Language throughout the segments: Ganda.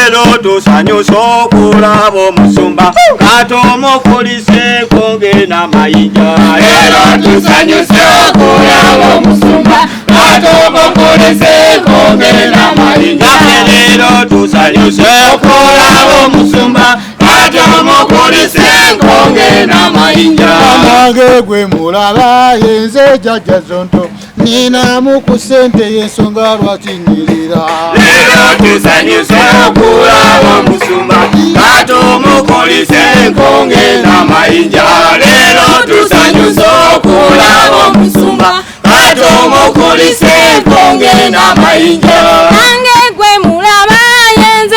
lero tusanyuse okulaba omusumba katomukulise kongena mayinja lero tusanyuse okulaba omusumba katomukulise kongena mayinja lero tusanyuse okulaba omusumba katomukulise kongena mayinja nange gwe mulaba yenze jjajja Zonto nina mukusente yensonga lwaki nyirira lero tusanyuse okulaba omusumba katomukulise kongena mayinja lero tusanyuse okulaba omusumba katomukulise kongena mayinja nange gwe mulaba yenze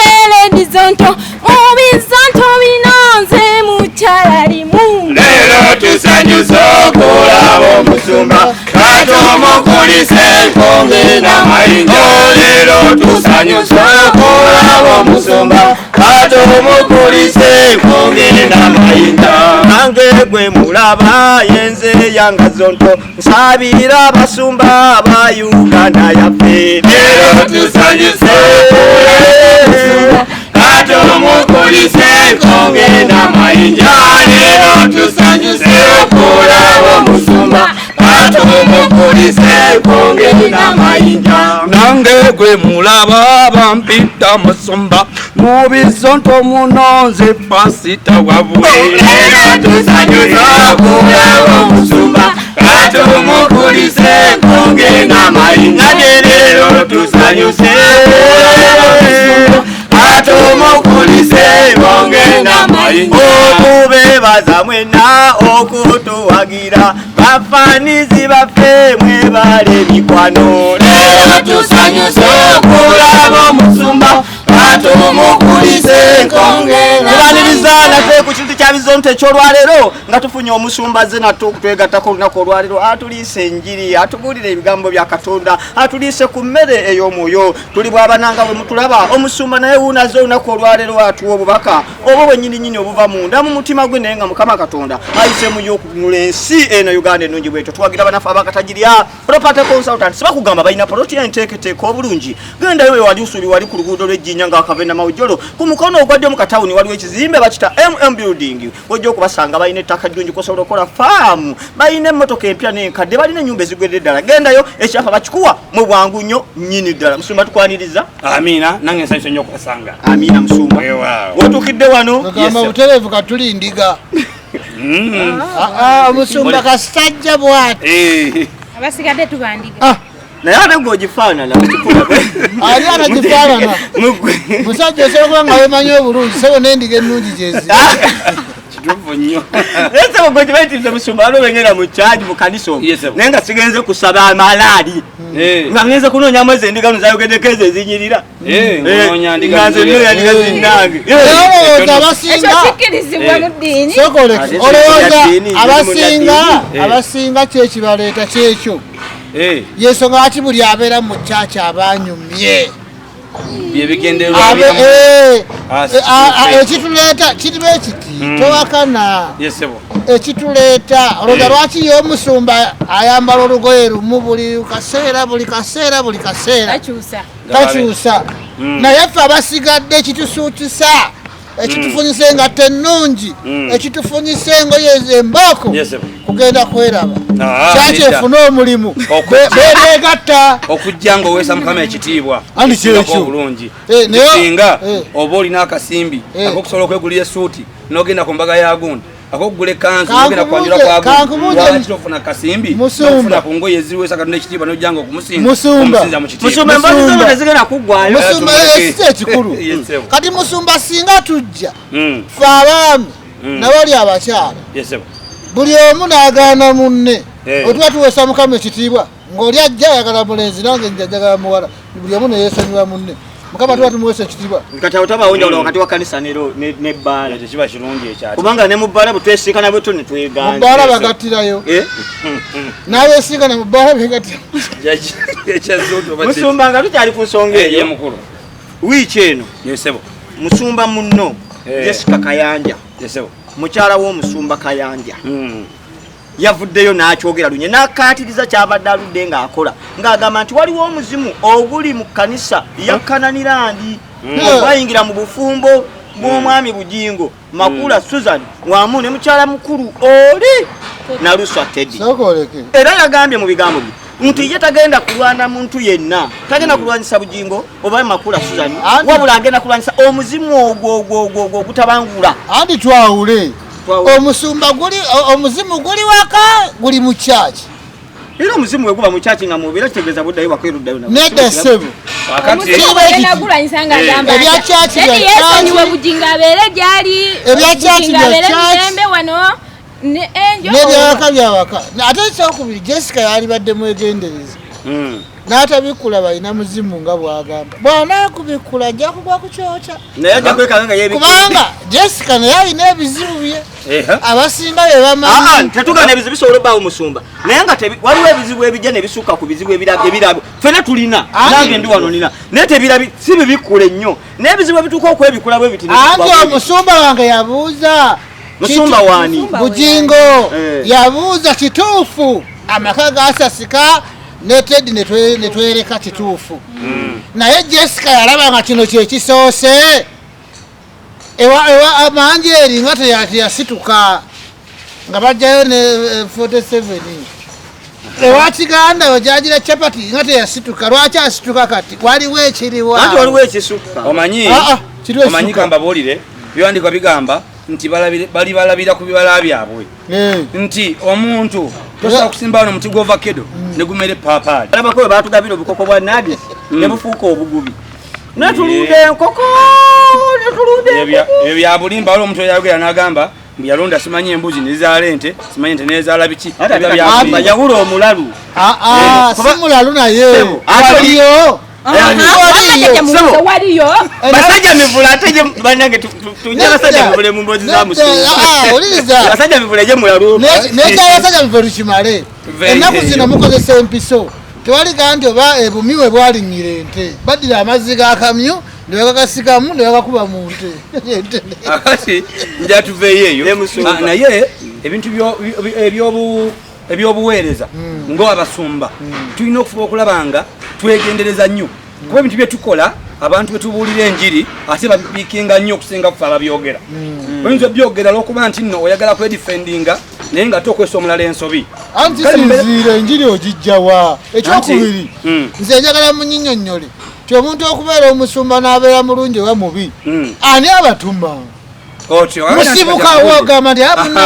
Bizonto mu Bizonto binonze mukyala limu lero tusanyuse okulaba omusumba katomukulise kongena mayinja lero tusanyuse okulaba omusumba katomukulise kongena mayinja nange gwe mulaba yenze yanga Zonto nsabira abasumba ba Uganda yaffe lero tusanyuse okulaba katomukulise kongena mayinja lero tusanyuse okulaba omusumba katomukulise kongena mayinja nange gwe mulaba bampita musumba mu Bizonto munonze pasita wabwe lero tusanyuse okulaba omusumba katomukulise kongena mayinja lero tusanyuse katomukulise kongena mayinja okubebaza mwena okutuwagira bafanizi baffe mwe bale mikwano lero tusanyuse okulaba omusumba katomukulise kongena kubaniriza nate ku kintu kya Bizonto ekyolwalero nga tufunye omusumba ze nate twegattako olunaku olwalero atuliise enjiri atubulira ebigambo bya Katonda atuliise ku mmere ey'omwoyo tuli bwabananga bwe mutulaba omusumba naye wunaze olunaku olwalero atuwa obubaka obwo bwennyini obuva munda mu mutima gwe naye nga Mukama Katonda ayise mu y'okununula ensi eno Uganda ennungi bwetyo tuwagira banafu abakatagirya property consultant sibakugamba balina poloti enteeketeeka obulungi gendayo wali usuli wali ku luguudo lw'Ejjinya nga akavenda mawujjolo ku mukono ogwadde mu katawuni waliwo ekizimbe bakita building wojja okubasanga balina ettaka ddungi kosobola okukola faamu balina emmotoka empya n'enkadde balina ennyumba ezigwedde ddala gendayo ekyafa bakikuwa mu bwangu nnyo nnyini ddala musumba tukwaniriza amina nange nsanyuse nnyo okubasanga amina musumba wotuukidde wano gamba butereevu katuli ndiga omusumba kasajja bwati abasigadde tubandiga naye ate ng'ogifaanana ali anagifaanana musajja osobola kuba nga wemanyi obulungi sebo n'endiga ennungi gyezi kituufu nnyo ese bwekibaitiriza musumba waliwo bengenda mu kyaji mu kanisa naye nga sigenze kusaba amalaali nga ngenze kunoonya mwezi endiga nzayogeddeko ezo ezinyirira nga nze nnoya ndiga zinnange olowooza abasinga kyekibaleeta kyekyo yensonga lwaki buli abeera mu kyaki abanyumye ekituleeta kiriba ekiti towakana ekituleeta olowooza lwaki ye omusumba ayambala olugoye lumu buli kaseera takyusa naye ffe abasigadde ekitusuutisa ekitufunyisa engatto ennungi ekitufunyisa engoye embooko kugenda kweraba kyaki efuna omulimu beegatta okujja ng'oweesa Mukama ekitiibwa andi kyekyo obulungi singa oba olina akasimbi ak'okusobola okwegulira essuuti n'ogenda ku mbaga ya gundi akokugula ekanzu n'ogenda kwanjula kwagundi tofuna kasimbi ofuna ku ngoye eziweesa Katonda ekitiibwa n'ojja ng'okumusinza mu kitiibwa musumba emboozi zo tezigenda kuggwayo musumba si ekikulu kati musumba singa tujja fe abaami nabali abakyala buli omu n'agaana munne otuba tuweesa Mukama ekitiibwa ng'oli ajja ayagala mulenzi nange njajagala muwala buli omu neyeesonyiwa munne Mukama tuba tumuweesa ekitiibwa kati awo tabawonjawulo wakati wa kanisa n'ebbaala tekiba kirungi ekyati kubanga ne mu bbaala bwe twesinkana bwetu ne tweganza mu bbaala bagattirayo n'abeesinkana mu bbaala begattira musumba nga tukyali ku nsonga eyo mukulu wiiki eno musumba munno Jesca Kayanja mukyala w'omusumba Kayanja yavuddeyo n'akyogera lunye n'akkaatiriza kyabadde aludde ng'akola ng'agamba nti waliwo omuzimu oguli mu Kanisa ya Kananirandi bayingira mu bufumbo bw'omwami Bujingo Makula Susan wamu ne mukyala mukulu oli Naluswa Teddy era yagambye mu bigambo bye nti ye tagenda kulwana muntu yenna tagenda kulwanyisa Bujingo oba Makula Susan wabula agenda kulwanyisa omuzimu ogwo gutabangula andi twawule omusumba guli omuzimu guli waka guli mu church era omuzimu we guba mu church nga mubira kitegeeza buddayo wakweruddayo nedda sebo akati bagenda kulwanyisa nga agamba ebya church ya Yesu niwe Bujingo abeere gyali ebya church ya church wano ne enjo nebyawaka byawaka ate ekyokubiri Jesca yali badde mwegendereza n'atabikula balina muzimu nga bwagamba bwana kubikula ajja kugwa ku kyokya naye ajja kwekanga nga yeebikula kubanga Jesca naye alina ebizibu bye abasinga be bamanyi tetugana ebizibu bisobola obbaawo musumba naye nga waliwo ebizibu ebijja ne bisukka ku bizibu ebirabo ffena tulina nange ndi wano nina naye tebirabi si bibikule nnyo naye ebizibu ebituuka okwebikula bwe biti anti omusumba wange yabuuza musumba wani Bujingo yabuuza kituufu amaka gasasika ne Teddy netwereka kituufu naye Jesca yalaba nga kino kyekisoose ewa amanjeeri nga teyasituka nga bajjayo ne 47 ewa Kiganda wajagira chapati nga teyasituka lwaki asituka kati waliwo ekiriwa anti waliwo ekisukka omanyi kamba buulire biwandikwa bigamba nti balabira ku bibala byabwe nti omuntu tosobola kusimba wano muti gw'ovakkedo ne gumere paapaali alabako batugabira obukoko bwa nagis ne bufuuka obugubi netulunde enkoko ebyo bya bulimba waliwo omuntu oyayogera n'agamba yalonda simanyi embuzi nezaala ente simanyi ente nezaala biki yawula omulalu si mulalu naye aliyo basajja mivule ate banange tujja basajja mivule mu mbozi za basajja mivule je mulalu nekyabasajja mivule tukimale ennaku zino mukozesa empiso tewali kandi oba ebumiwe bwalinyira ente baddira amazzi g'akamyu ne bagakasikamu ne bagakuba mu nte akati nja tuveeyo eyo naye ebintu ebyobuweereza ng'abasumba tulina okufuba okulaba nga twegendereza nnyo kuba ebintu bye tukola abantu betubuulira enjiri ate babipiikinga nnyo okusinga kufa ababyogera oyinza obyogera lw'okuba nti nno oyagala kwedifendinga naye nga tokwesa omulala ensobi anti sinziira enjiri ogijjawa ekyokubiri nze njagala munyinyonnyole ti omuntu okubeera omusumba n'abeera mulungi oba mubi ani abatuma otyo musibuka wogamba nti abuna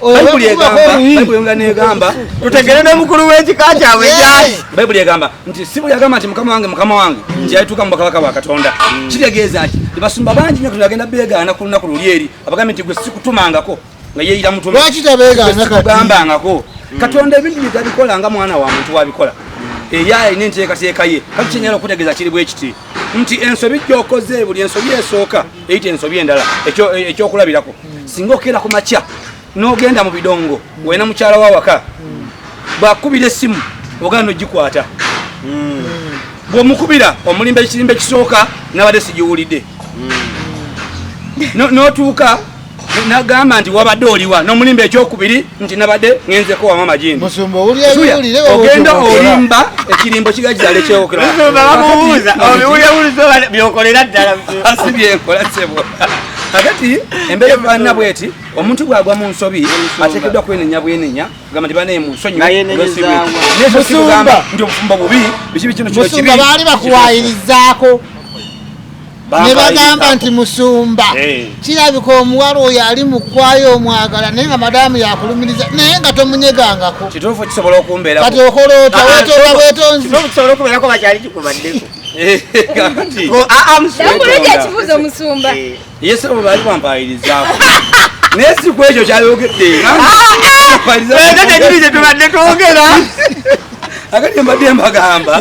bayibuli negamba tutegere n'omukulu w'ekika kyabwe gyali bayibuli egamba nti si buli agamba nti mukama wange nti yalituuka mu bakabaka bwa Katonda kitegeeza ki tibasumba bangi nnyo agenda beegaana ku lunaku luli eri abagambe nti gwe sikutumangako nga yeeyira mutume lwaki tabeegaana katugambangako Katonda ebintu bye tabikola nga mwana wa muntu wabikola era alina enteekateeka ye kati kyenyala okutegeeza kiri bwe kiti nti ensobi gy'okoze buli ensobi esooka eyita ensobi endala ekyokulabirako singa okeera ku makya n'ogenda mu bidongo wena mukyala wa waka bwakubira essimu ogenda ogikwata bw'omukubira omulimba ekirimba ekisooka nabadde sigiwulidde n'otuuka nagamba nti wabadde oliwa n'omulimba ekyokubiri nti nabadde ngenzeko wama magindi ogenda olimba ekirimbo kigajala ekyokerbamubuuza obiwulyabulizo byokolera ddala si byenkola sebo kakati embeera efaanana bweti omuntu bwagwa mu nsobi ateekeddwa kwenenya bwenenya gamba nti banaye mu nsonyimusumba nti obufumbo bubi bikibi kino kino kibi baali bakuwayirizaako ne bagamba nti musumba kirabika omuwala oyo ali mu kkwayo omwagala naye nga madamu yakulumiriza naye nga tomunyegangako kituufu kisobola okumbeerako kati okoloota weetola bwetonzi kisobola okubeerako bakyali kikubaddeko ekibuuzo omusumba yese bwe baali bampayirizaako naye si ku ekyo kyayogedde tubadde twogera akati mbadde mbagamba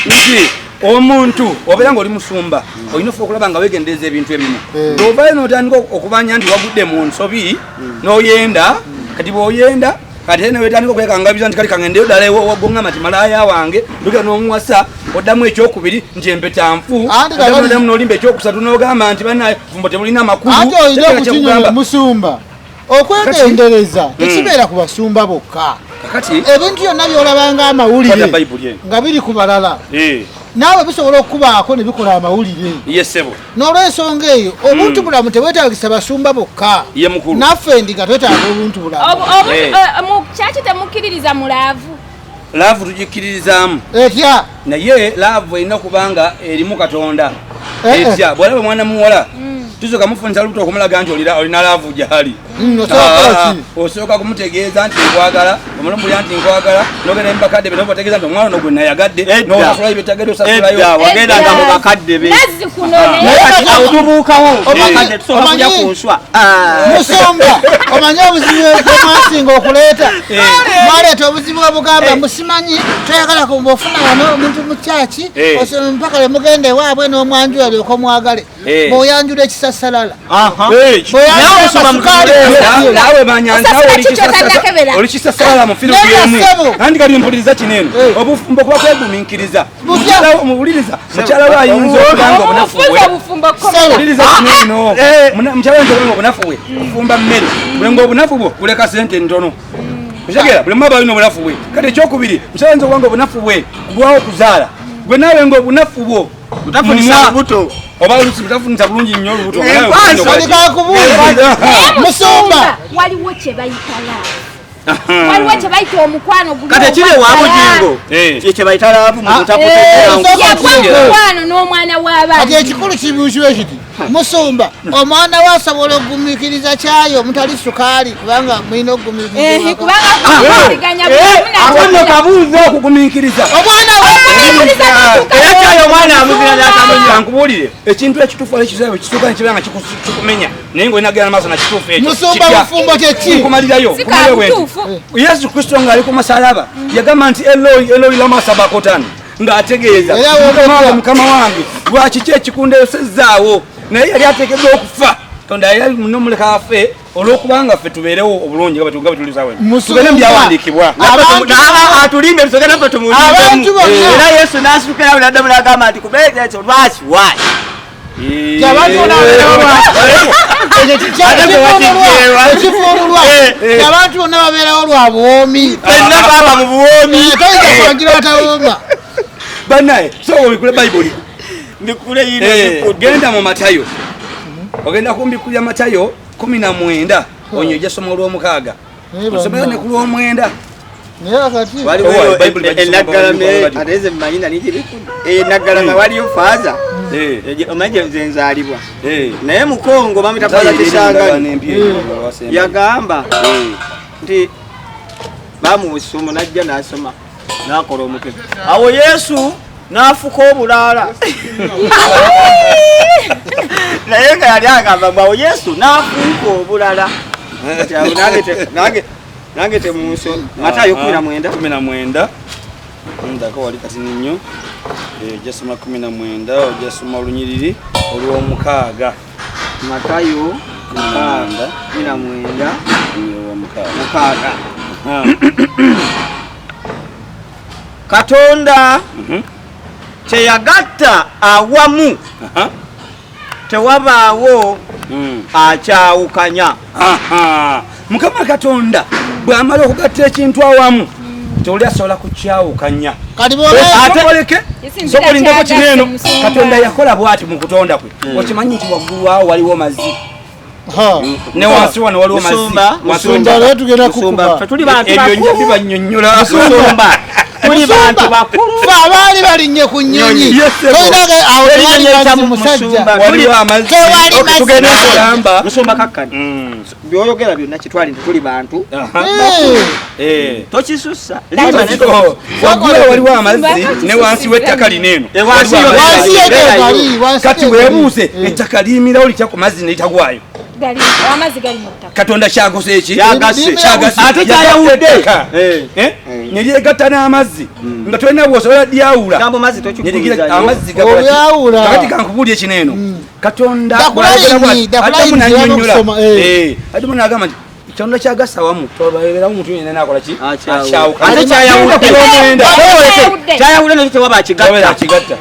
nti omuntu obeera nga oli musumba olina ofuba okulaba nga weegendereza ebintu ebimu ng'ovayo n'otandika okubanya nti wagudde mu nsobi n'oyenda kati bw'oyenda kati ene wetandika okwekangabiza nti kali kangendeyo ddala waggongamba nti malaaya wange duka n'omuwasa oddamu ekyokubiri nti empeta nfu oddamu n'olimba ekyokusatu n'ogamba nti banaye fumbo temulina makulu ate olina okukinyonyo musumba okwegendereza tekibeera ku basumba bokka ebintu byonna byolabanga amawulire nga biri ku balala naawe bisobola okubaako ne bikola amawulire n'olwensonga eyo obuntu bulamu tebwetaagisa basumba bokka naffe ndiga twetaaga obuntu bulamu mu kyaki temukkiririza mu laavu tugikkiririzaamu etya naye laavu erina kubanga erimu Katonda etya bw'olaba mwana muwala tusoka mufunisa lubuto okumulaga nti olina laavu gyali osooka kumutegeeza nti nkwagala omulumbulya nti nkwagala nogenda mubakadde be nobategeeza nti omwana ono gwe nayagadde nosasulayo byetagedde osasulayo wagendanga mu bakadde be tubuukawo bakadde tusoka kujja ku nswa Musumba omanye obuzibu bwemwasinga okuleeta mwaleeta obuzibu obugamba musimanyi toyagala kumbaofuna wano omuntu mu kyaki mpaka lemugenda ewaabwe n'omwanjula alyoka omwagale bw'oyanjula ekisasalala nawe manyanza oli kisasalala mu firimu yemu andi kali mpuliriza kineno obufumbo kuba kwegumiikiriza muwuliriza mukyala we ayinza okubanga obunafuwuliriza kineno mukyala we nti obunafu bwe ofumba mmere bulenga obunafu bwo buleka sente ntono otegera buli mwaba alina obunafu bwe kati ekyokubiri mukyala nti obwanga obunafu bwe gwawo okuzaala gwe naawe nga obunafu bwo utafunisa lubuto oba utafunisa bulungi nnyo olubuto Musumba waliwo kye bayitala waliwo kye bayita omukwano kati kiri wa Bujingo kye bayita laavu mu omukwano n'omwana w'abaana kati ekikulu kibuukiwe kiti Musumba omwana we asobola okugumiikiriza kyayo omutali sukaali kubanga mulina okugumiikiriza akono kabuuza okugumiikiriza era kyayo omwana amuzina n'akamenya nkubuulire ekintu ekituufu ali kisaawe kituuka nekibeera nga kikumenya naye ng'olina genda maaso na kituufu ekyo Musumba bufumbo kyeki nkumalirayo Yesu Kristo ng'ali ku masalaba yagamba nti Eloi Eloi lama sabakotani ng'ategeeza mukama wange lwaki ki ekikundesezaawo naye yali ateekeddwa okufa Katonda yali nomuleka afe olw'okubanga ffe tubeerewo obulungi nga betulisawe tugende mubyawandiikibwa atulimbe tusoke naffe tumulimbemu era Yesu n'asitukirawo n'addamula agamba nti kubeera ekyo lwaki abantu bonna babeerawo lwa buwoomi fenna baba mu buwoomi toyinza kuwagira batawooma bannaye sobola obikule bayibuli mbikule yino genda mu Matayo ogenda kumbikulya Matayo 19 onyo ejasoma olw'omukaaga osomeyo ne ku lw'omwenda enaggalama waliyo faaza omanye nze nzaalibwa naye mukongo bamuyita faaza kisangani yagamba nti bamuwusumu najja n'asoma n'akola omukebe awo Yesu n'afuka obulaala naye nga yali agamba awo Yesu n'afuuka obulala nange temunso Matayo 19 ndako wali kati nnyo jasoma 19 ojasoma olunyiriri olw'omukaaga Matayo 19 mukaaga Katonda teyagatta awamu tewabaawo akyawukanya Mukama Katonda bw'amala okugatta ekintu awamu tewali asobola kukyawukanya ate oleke sokolindeko kineno Katonda yakola bw'ati mu kutonda kwe okimanyi nti waggulu awo waliwo mazzi ne wansi wano waliwo mazzi tuli bantu ebyo bibanyonnyola tuli bantu bakulu abaali balinnye ku nnyonyi waliwo amazzi tugenda kulamba Musumba kakkani byoyogera byonna kitwali nti tuli bantu tokisussa waggulu waliwo amazzi ne wansi w'ettaka lineeno kati weebuuze ettaka liyimirawo litya ku mazzi ne litagwayo Katonda kyagose eki ate kyayawudde ne lyegatta n'amazzi nga tolina bw'osobola lyawula amazzi kakati kankubuulya ekineeno Katonda addamu nannyonnyola addamu n'agamba nti Katonda kyagasa wamu tobabeerawo omuntu yenna n'akola ki ate kyayawudde nekyo tewaba akigatta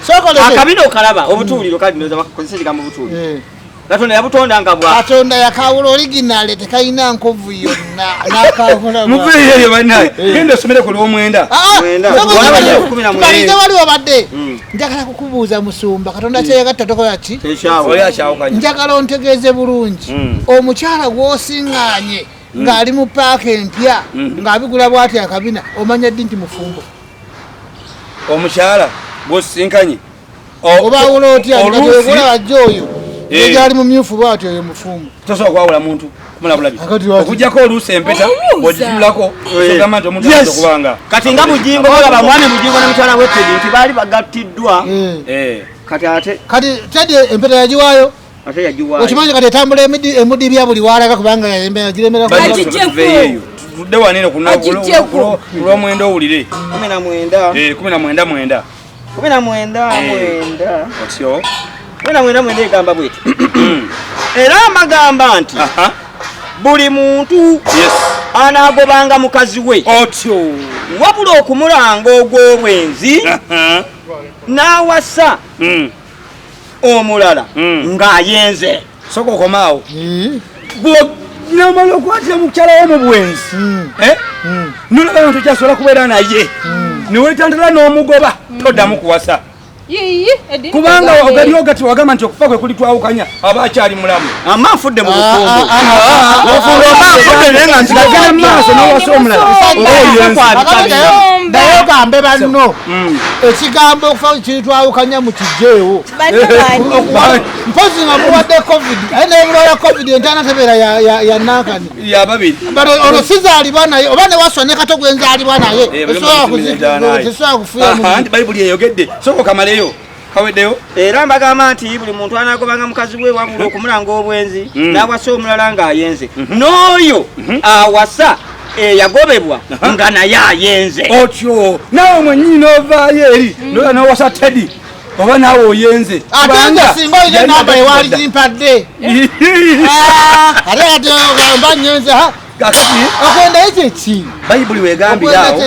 akabina okalaba obutuuliro kali ndoza bakozesa ekigambo butuuliro Katonda yabutonda nga bwa. Katonda yakawula original tekayina nkovu yonna nakawula. Muvuye ye banaye. Genda somere ko lwomwenda. Mwenda. Balize wali wabadde. Njagala kukubuuza Musumba Katonda kyeyagatta tokola ki? Oli akyawukanya. Njagala ontegeeze bulungi. Omukyala gw'osiŋŋaanye ng'ali mu paaka empya ng'abigula bw'ati akabina omanya ddi nti mufumbo. Omukyala gw'osinkanye. Oba awula otya ng'egula wajja oyo. Ejali mu myufu bw'atyo oyo mufumbo. Tosobola kwawula muntu. Okujjako oluusi empeta bw'ogitulako ogamba nti omuntu ayinza okubanga. Kati nga Bujingo balaba mwami Bujingo ne mukyala we Teddy nti baali bagattiddwa. Kati Teddy empeta yagiwaayo. Ate yagiwaayo. Okimanyi kati etambula emudi bya buli walaga kubanga giremera tudde wanene kulwomwenda owulire. 19 otyo 19 egamba bweti. Era amagamba nti buli muntu anagobanga mukazi we otyo wabula okumulanga ogw'obwenzi n'awasa omulala ng'ayenze. Soko okomaawo namala okwatira mukyala wo mu bwenzi nolaba nti okyasobola kubeera naye niwetandala n'omugoba toddamu kuwasa kubanga ogali ogati wagamba nti okufa kwe kuli twawukanya aba akyali mulamu ama afudde mu bufumbo maaso n'owasa omulala naye gambe banno ekigambo okufa kiri twawukanya mu kijjeewo mpozi nga muwadde covid aye nebulwala covid entaana tebeera ya nankani yababiri ono sizaalibwa naye oba ne waswa ne kato gwenzaalibwa naye tesobola kufuya nti bayibuli eyogedde soko kamaleyo kaweddeyo. Era mbagamba nti buli muntu anagobanga mukazi we wabula okumulanga obwenzi n'awasa omulala ng'ayenze n'oyo awasa yagobebwa nga naye ayenze. Otyo naawe mwennyini n'ovaayo eri n'owasa Teddy oba naawe oyenze ate nga singa olina enamba ewaali gimpadde ate ate ogamba nyenze okwenda ekyeki bayibuli wegambirawo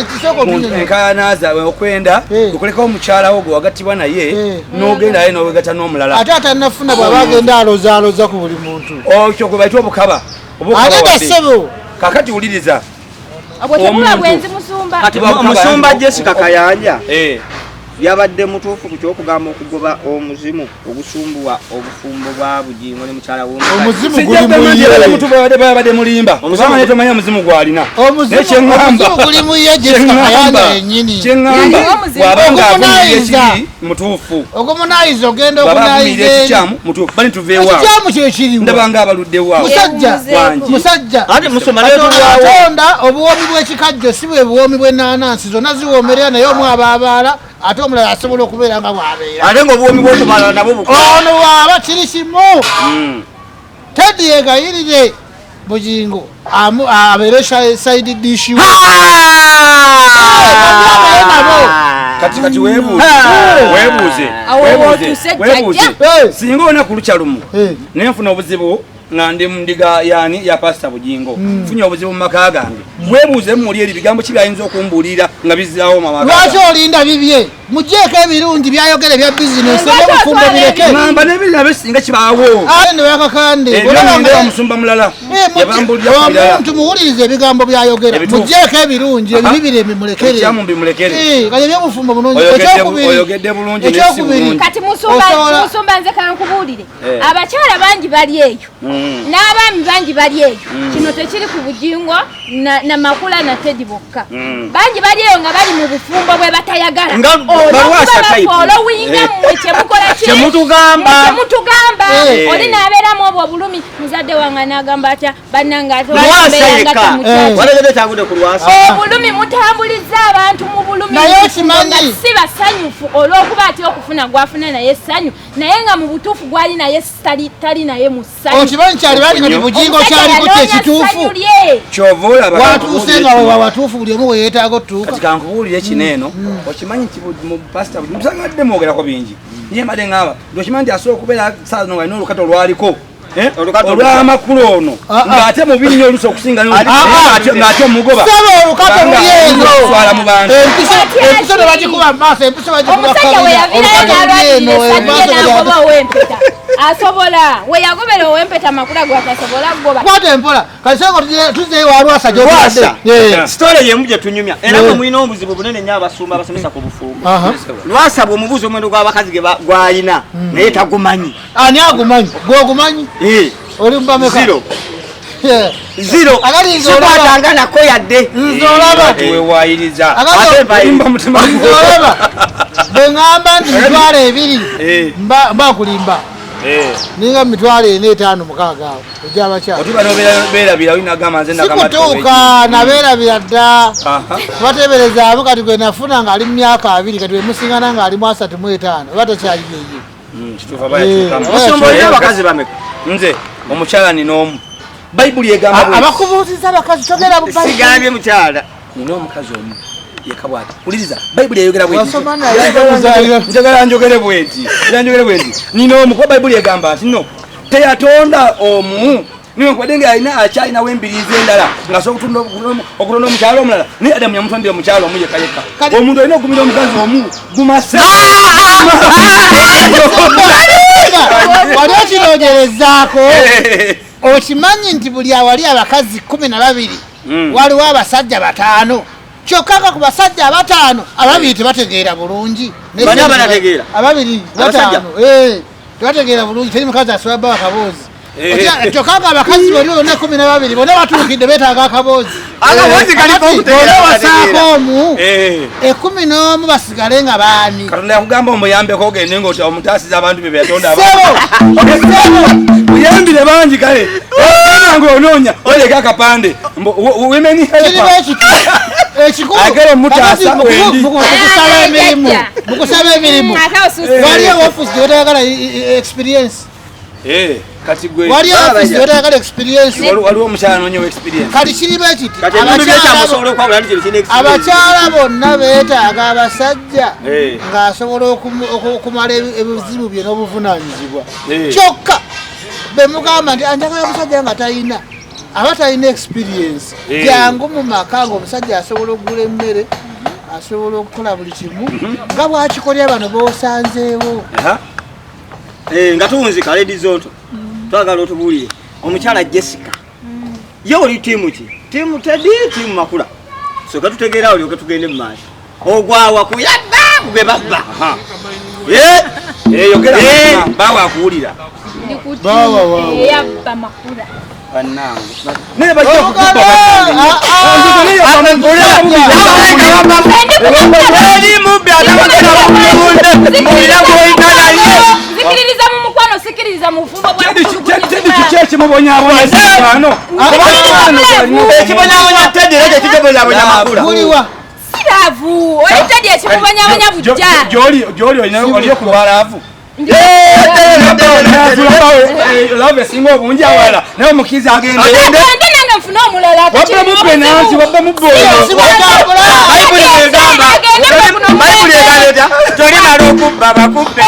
enkayanaaza okwenda okulekawo omukyala wo gwe wagattibwa naye n'ogenda naye n'owegatta n'omulala ate atanafuna bw'aba agenda alozaaloza ku buli muntu okyo gwe bayitwa obukaba ssebo kakati wuliriza Musumba Jesca Kayanja yabadde mutuufu ku kyokugamba okugoba omuzimu ogusumbuwa obufumbo bwa Bujingo ne mukyala omuzimu guli mutu babadde mulimba omusama ne tomanya omuzimu gwalina omuzimu guli mu ye Jesca Kayanja yennyini kyeŋŋamba wabanga avumirira ekiri mutuufu ogumunaayiza ogenda okunaayiza ekikyamu mutuufu bani tuveewa ekikyamu kyekiriwo ndabanga abaluddewo musajja Katonda obuwoomi bw'ekikajjo si bwe buwoomi bw'ennaanansi zonna ziwoomerera naye omu abaabaala ate omulala asobola okubeera nga bw'abeera ate ng'obuwoomi bw'okubaala nabwo ono waaba kiri kimu Teddy yegayirire Bujingo abeere side dish kati weebuuze singa olunaku lukya lumu naye nfuna obuzibu nga ndi mundiga yani ya Pastor Bujingo funye obuzibu mu maka gange weebuuze muli eri bigambo ki byayinza okumbuulira nga bizaawo mama lwaki olinda bibye mugyeko ebirungi byayogera bya bizinesi ebifumbo bireke ngamba n'ebiri nabyo singa kibaawo ate ne bakakande olaba omusumba mulala yabambulira omuntu muwulirize ebigambo byayogera mugyeko ebirungi ebibire bimulekere ekyamu bimulekere kati ebyobufumbo bulungi oyogedde bulungi ekyokubiri kati musumba nze kankubuulire abakyala bangi bali eyo n'abaami bangi bali eyo kino tekiri ku Bujingo na Makula na Teddy bokka bangi bali eyo nga bali mu bufumbo bwe batayagala olowinga mmwe kyemutugamba oli n'abeeramu obwo bulumi muzadde wange n'agamba atya bannanga obulumi mutambuliza abantu mu bulumi nga si basanyufu olw'okuba atya okufuna gwafuna naye essanyu naye nga mu butuufu gwali naye tali naye mu ssanyu okimanyi kyali bali nga Bujingo kyaliko kyekituufu kyova olaba watuuse nga watuufu buli omu weyeetaaga otuuka kati kankubuulire kino eno okimanyi nti mu Pastor musagadde mwogerako bingi niye mbadde ngamba nti okimanyi nti asobola okubeera saa zino nga alina olukato olwaliko olw'amakulu ono ng'ate mu binnya oluusi okusinga ng'ate omugoba olukato swala mu bantu empiso ne bagikuba mu maaso empiso bagikuba omusajja we yaviirayo n'alwalira essanyu ye n'agoba ow'empeta asobola we yagobera owempeta makula gwa tasobola goba kwate mpola kaseko tuze warwasa jogwasa story ye muje tunyumya era ko mwino omuzibu bunene nya abasumba abasomesa ku bufumu lwasa bwo mubuzo mwendo gwa bakazi ge gwayina naye tagumanyi ani agumanyi gogumanyi oli mbameka zero agali nzolaba na ko yadde nzolaba we wayiriza ate bayimba mutima nzolaba bengamba ndi mitwale ebiri mba kulimba ninga mitwale ene 5 mukaga ejaba cha otuba nobera bila wina gama nze nakamata sikutuka nabera byadda batebereza abo kati gwe nafuna nga ali myaka 2 kati we musingana nga ali mu 3 mu 5 bata kyali yeyo kitufa baya tukamba osombo ya bakazi bameka nze omukyala ni nomu Bible yegamba bwe abakubuuziza abakazi togera bu sigambye mukyala nino omukazi omu yekabwata uliriza Bible yayogera bwe wasoma na njagala njogere bweti nino omu kwa Bible yegamba ati no teyatonda omu niwe kwadenge alina akyalina wembirize endala nga so okutonda omukyalo omulala ni Adamu yamutondera omukyalo omu yekayeka omuntu alina okumira omukazi omu gumasa wali okirogerezaako okimanyi nti buli awali abakazi 12 waliwo abasajja 5 kyokka ku basajja 5 ababiri tebategeera bulungi ababiri 5 tebategeera bulungi teri mukazi asoba akaboozi kyokka abakazi bonna 12 bonna batuukidde beetaaga akaboozi omu 11 basigale nga baani Katonda yakugamba omuyambeko ogende nga omutaasiza abantu bye yatonda uyambire bangi kale nga onoonya oleka akapande women agala omutaasa mukusaba emirimu waliyo office gyotayagala experience kati gwe waliyo office gyotayagala experience waliwo omukyala noonyewo experience kati kiriba kiti abakyala bonna beetaaga abasajja ng'asobola okumala ebizibu bye n'obuvunaanyizibwa kyokka bemugamba nti anjagala omusajja nga talina aba talina experience jangu mu maka ng'omusajja asobola okugula emmere asobola okukola buli kimu nga bwakikolya bano b'osanzeewo nga tuwunzika lady zonto twagala otubuulire omukyala Jesca ye oli tiimu ki tiimu tedi tiimu makula soka tutegeera olyoke tugende mu maaso ogwawa kuyabba kugwe babba yogera bawa akuwulira yabba makula bannange naye bajja sikiririza mu mukwano sikiririza mu bufumbo ekimubonyabonya ekibonyabonya siravu oli tedi ekimubonyabonya bujja gyoli olina kulwalaavu love singa obungi awala naye omukizi agende nange nfuna omulala wabba mubbo Bayibuli egamba tolina lukubba bakubbe